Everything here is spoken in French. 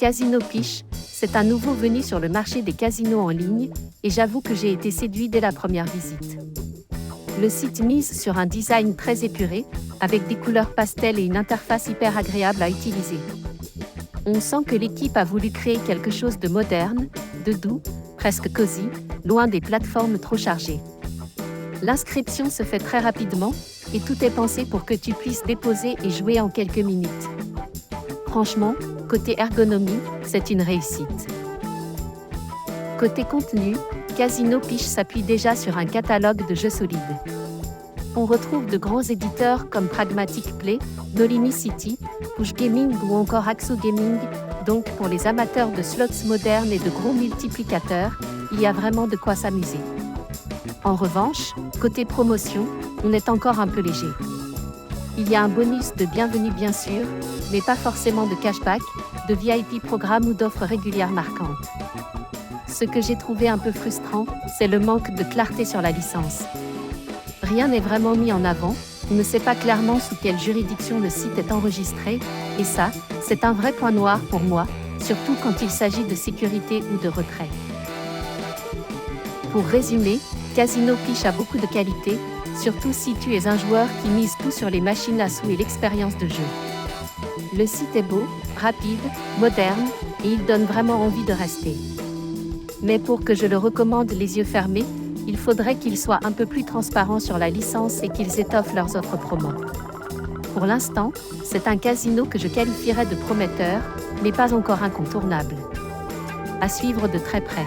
Casino Piche, c'est un nouveau venu sur le marché des casinos en ligne, et j'avoue que j'ai été séduit dès la première visite. Le site mise sur un design très épuré, avec des couleurs pastel et une interface hyper agréable à utiliser. On sent que l'équipe a voulu créer quelque chose de moderne, de doux, presque cosy, loin des plateformes trop chargées. L'inscription se fait très rapidement, et tout est pensé pour que tu puisses déposer et jouer en quelques minutes. Franchement, côté ergonomie, c'est une réussite. Côté contenu, Casino Piche s'appuie déjà sur un catalogue de jeux solides. On retrouve de grands éditeurs comme Pragmatic Play, Nolimi City, Push Gaming ou encore Axo Gaming, donc pour les amateurs de slots modernes et de gros multiplicateurs, il y a vraiment de quoi s'amuser. En revanche, côté promotion, on est encore un peu léger. Il y a un bonus de bienvenue bien sûr, mais pas forcément de cashback, de VIP programme ou d'offres régulières marquantes. Ce que j'ai trouvé un peu frustrant, c'est le manque de clarté sur la licence. Rien n'est vraiment mis en avant, on ne sait pas clairement sous quelle juridiction le site est enregistré, et ça, c'est un vrai point noir pour moi, surtout quand il s'agit de sécurité ou de retrait. Pour résumer, Casino Piche a beaucoup de qualités, surtout si tu es un joueur qui mise tout sur les machines à sous et l'expérience de jeu. Le site est beau, rapide, moderne, et il donne vraiment envie de rester. Mais pour que je le recommande les yeux fermés, il faudrait qu'ils soient un peu plus transparents sur la licence et qu'ils étoffent leurs offres promo. Pour l'instant, c'est un casino que je qualifierais de prometteur, mais pas encore incontournable. À suivre de très près.